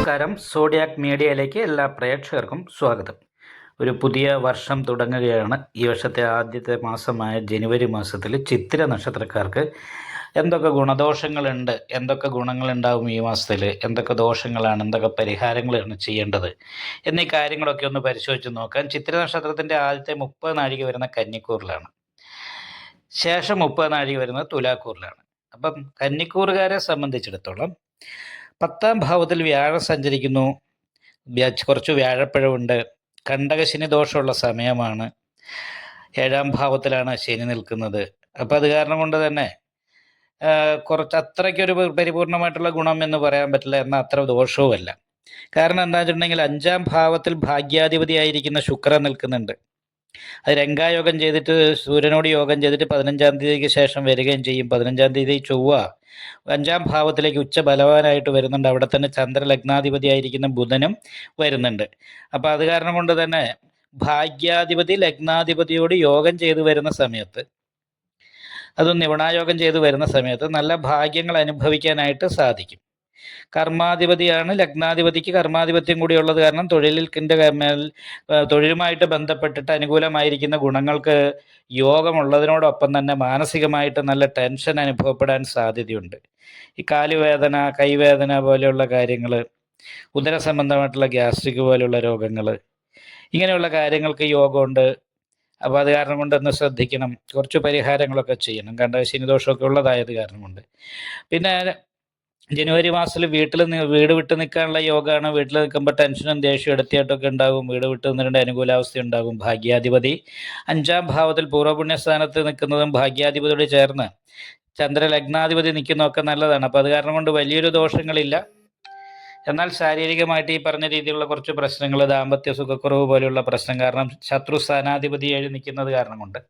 നമസ്കാരം. സോഡിയാക് മീഡിയയിലേക്ക് എല്ലാ പ്രേക്ഷകർക്കും സ്വാഗതം. ഒരു പുതിയ വർഷം തുടങ്ങുകയാണ്. ഈ വർഷത്തെ ആദ്യത്തെ മാസമായ ജനുവരി മാസത്തിൽ ചിത്തിര നക്ഷത്രക്കാർക്ക് എന്തൊക്കെ ഗുണദോഷങ്ങളുണ്ട്, എന്തൊക്കെ ഗുണങ്ങളുണ്ടാവും ഈ മാസത്തിൽ, എന്തൊക്കെ ദോഷങ്ങളാണ്, എന്തൊക്കെ പരിഹാരങ്ങളാണ് ചെയ്യേണ്ടത് എന്നീ കാര്യങ്ങളൊക്കെ ഒന്ന് പരിശോധിച്ച് നോക്കാം. ചിത്തിര നക്ഷത്രത്തിൻ്റെ ആദ്യത്തെ 30 നാഴിക വരുന്ന കന്നിക്കൂറിലാണ്, ശേഷം 30 നാഴിക വരുന്നത് തുലാക്കൂറിലാണ്. അപ്പം കന്നിക്കൂറുകാരെ സംബന്ധിച്ചിടത്തോളം 10ാം ഭാവത്തിൽ വ്യാഴം സഞ്ചരിക്കുന്നു. കുറച്ച് വ്യാഴപ്പിഴവുണ്ട്. കണ്ടകശനി ദോഷമുള്ള സമയമാണ്. 7ാം ഭാവത്തിലാണ് ശനി നിൽക്കുന്നത്. അപ്പം അത് കാരണം കൊണ്ട് തന്നെ കുറച്ച് അത്രയ്ക്കൊരു പരിപൂർണമായിട്ടുള്ള ഗുണം എന്ന് പറയാൻ പറ്റില്ല, എന്നാൽ അത്ര ദോഷവുമല്ല. കാരണം എന്താ വെച്ചിട്ടുണ്ടെങ്കിൽ 5ാം ഭാവത്തിൽ ഭാഗ്യാധിപതി ആയിരിക്കുന്ന ശുക്രൻ നിൽക്കുന്നുണ്ട്. അത് രംഗായോഗം ചെയ്തിട്ട് സൂര്യനോട് യോഗം ചെയ്തിട്ട് 15ാം തീയതിക്ക് ശേഷം വരികയും ചെയ്യും. 15ാം തീയതി ചൊവ്വ 5ാം ഭാവത്തിലേക്ക് ഉച്ച ബലവാനായിട്ട് വരുന്നുണ്ട്. അവിടെ തന്നെ ചന്ദ്രലഗ്നാധിപതി ആയിരിക്കുന്ന ബുധനും വരുന്നുണ്ട്. അപ്പോൾ അത് കാരണം കൊണ്ട് തന്നെ ഭാഗ്യാധിപതി ലഗ്നാധിപതിയോട് യോഗം ചെയ്തു വരുന്ന സമയത്ത്, അതും നിപുണായോഗം ചെയ്തു വരുന്ന സമയത്ത് നല്ല ഭാഗ്യങ്ങൾ അനുഭവിക്കാനായിട്ട് സാധിക്കും. കർമാധിപതിയാണ്. ലഗ്നാധിപതിക്ക് കർമാധിപത്യം കൂടി ഉള്ളത് കാരണം തൊഴിലുമായിട്ട് ബന്ധപ്പെട്ടിട്ട് അനുകൂലമായിരിക്കുന്ന ഗുണങ്ങൾക്ക് യോഗമുള്ളതിനോടൊപ്പം തന്നെ മാനസികമായിട്ട് നല്ല ടെൻഷൻ അനുഭവപ്പെടാൻ സാധ്യതയുണ്ട്. ഈ കാലുവേദന, കൈവേദന പോലെയുള്ള കാര്യങ്ങൾ, ഉദര സംബന്ധമായിട്ടുള്ള ഗ്യാസ്ട്രിക് പോലെയുള്ള രോഗങ്ങൾ, ഇങ്ങനെയുള്ള കാര്യങ്ങൾക്ക് യോഗമുണ്ട്. അപ്പോൾ അത് കാരണം കൊണ്ട് ഒന്ന് ശ്രദ്ധിക്കണം. കുറച്ച് പരിഹാരങ്ങളൊക്കെ ചെയ്യണം. കണ്ടകശനി ദോഷമൊക്കെ ഉള്ളതായത് കാരണം കൊണ്ട്. പിന്നെ ജനുവരി മാസത്തിൽ വീട് വിട്ട് നിൽക്കാനുള്ള യോഗമാണ്. വീട്ടിൽ നിൽക്കുമ്പോൾ ടെൻഷനും ദേഷ്യവും എടുത്തിയായിട്ടൊക്കെ ഉണ്ടാകും. വീട് വിട്ട് നിന്നതിൻ്റെ അനുകൂലാവസ്ഥ ഉണ്ടാകും. ഭാഗ്യാധിപതി 5ാം ഭാവത്തിൽ പൂർവ്വപുണ്യസ്ഥാനത്ത് നിൽക്കുന്നതും ഭാഗ്യാധിപതിയോട് ചേർന്ന് ചന്ദ്രലഗ്നാധിപതി നിൽക്കുന്നതൊക്കെ നല്ലതാണ്. അപ്പോൾ അത് കാരണം കൊണ്ട് വലിയൊരു ദോഷങ്ങളില്ല. എന്നാൽ ശാരീരികമായിട്ട് ഈ പറഞ്ഞ രീതിയിലുള്ള കുറച്ച് പ്രശ്നങ്ങൾ, ദാമ്പത്യ സുഖക്കുറവ് പോലെയുള്ള പ്രശ്നം കാരണം ശത്രു സ്ഥാനാധിപതി നിൽക്കുന്നത് കാരണം കൊണ്ട്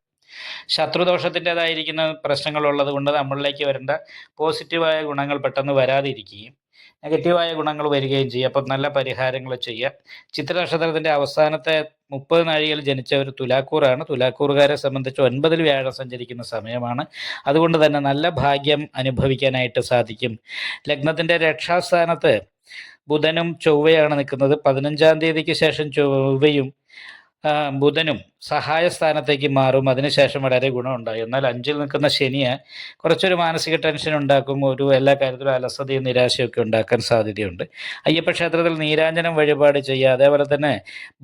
ശത്രുദോഷത്തിൻ്റെതായിരിക്കുന്ന പ്രശ്നങ്ങളുള്ളത് കൊണ്ട് നമ്മളിലേക്ക് വരേണ്ട പോസിറ്റീവായ ഗുണങ്ങൾ പെട്ടെന്ന് വരാതിരിക്കുകയും നെഗറ്റീവായ ഗുണങ്ങൾ വരികയും ചെയ്യും. അപ്പം നല്ല പരിഹാരങ്ങൾ ചെയ്യുക. ചിത്ര നക്ഷത്രത്തിൻ്റെ അവസാനത്തെ 30 നാഴികയിൽ ജനിച്ച ഒരു തുലാക്കൂറാണ്. തുലാക്കൂറുകാരെ സംബന്ധിച്ച് 9ൽ വ്യാഴം സഞ്ചരിക്കുന്ന സമയമാണ്. അതുകൊണ്ട് തന്നെ നല്ല ഭാഗ്യം അനുഭവിക്കാനായിട്ട് സാധിക്കും. ലഗ്നത്തിൻ്റെ രക്ഷാസ്ഥാനത്ത് ബുധനും ചൊവ്വയാണ് നിൽക്കുന്നത്. 15ാം തീയതിക്ക് ശേഷം ചൊവ്വയും ബുധനും സഹായ സ്ഥാനത്തേക്ക് മാറും. അതിനുശേഷം വളരെ ഗുണമുണ്ടാകും. എന്നാൽ 5ൽ നിൽക്കുന്ന ശനിയെ കുറച്ചൊരു മാനസിക ടെൻഷൻ ഉണ്ടാക്കും. ഒരു എല്ലാ കാര്യത്തിലും അലസതയും നിരാശയൊക്കെ ഉണ്ടാക്കാൻ സാധ്യതയുണ്ട്. അയ്യപ്പ ക്ഷേത്രത്തിൽ നീരാഞ്ജനം വഴിപാട് ചെയ്യുക. അതേപോലെ തന്നെ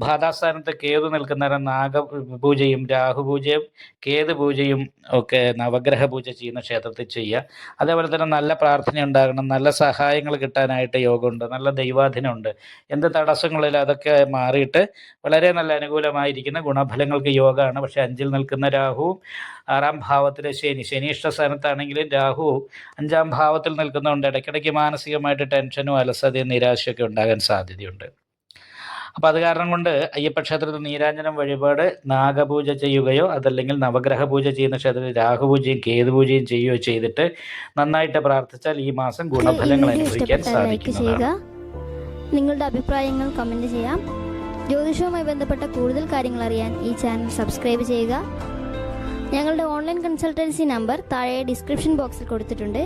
ബാധാസ്ഥാനത്ത് കേതു നിൽക്കുന്ന നാഗപൂജയും രാഹുപൂജയും കേതു പൂജയും ഒക്കെ നവഗ്രഹ പൂജ ചെയ്യുന്ന ക്ഷേത്രത്തിൽ ചെയ്യുക. അതേപോലെ തന്നെ നല്ല പ്രാർത്ഥന ഉണ്ടാകണം. നല്ല സഹായങ്ങൾ കിട്ടാനായിട്ട് യോഗമുണ്ട്. നല്ല ദൈവാധീനമുണ്ട്. എന്ത് തടസ്സങ്ങളില്ല അതൊക്കെ മാറിയിട്ട് വളരെ നല്ല അനുകൂലമായിരിക്കുന്ന ഗുണഫലങ്ങൾക്ക് യോഗമാണ്. പക്ഷേ 5ൽ നിൽക്കുന്ന രാഹുവും 6ാം ഭാവത്തിലെ ശനി ഇഷ്ടസ്ഥാനത്താണെങ്കിലും രാഹു 5ാം ഭാവത്തിൽ നിൽക്കുന്നതുകൊണ്ട് ഇടയ്ക്കിടയ്ക്ക് മാനസികമായിട്ട് ടെൻഷനും അലസതയും നിരാശയൊക്കെ ഉണ്ടാകാൻ സാധ്യതയുണ്ട്. അപ്പോൾ അത് കാരണം കൊണ്ട് അയ്യപ്പ ക്ഷേത്രത്തിൽ നീരാഞ്ജനം വഴിപാട് നാഗപൂജ ചെയ്യുകയോ അതല്ലെങ്കിൽ നവഗ്രഹ പൂജ ചെയ്യുന്ന ക്ഷേത്രത്തിൽ രാഹുപൂജയും കേതുപൂജയും ചെയ്യുകയോ ചെയ്തിട്ട് നന്നായിട്ട് പ്രാർത്ഥിച്ചാൽ ഈ മാസം ഗുണഫലങ്ങൾ അനുഭവിക്കാൻ സാധിക്കുന്നതാണ്. നിങ്ങളുടെ അഭിപ്രായങ്ങൾ കമൻറ്റ് ചെയ്യാം. ജ്യോതിഷവുമായി ബന്ധപ്പെട്ട കൂടുതൽ കാര്യങ്ങൾ അറിയാൻ ഈ ചാനൽ സബ്സ്ക്രൈബ് ചെയ്യുക. ഞങ്ങളുടെ ഓൺലൈൻ കൺസൾട്ടൻസി നമ്പർ താഴെ ഡിസ്ക്രിപ്ഷൻ ബോക്സിൽ കൊടുത്തിട്ടുണ്ട്.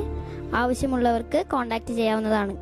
ആവശ്യമുള്ളവർക്ക് കോൺടാക്റ്റ് ചെയ്യാവുന്നതാണ്.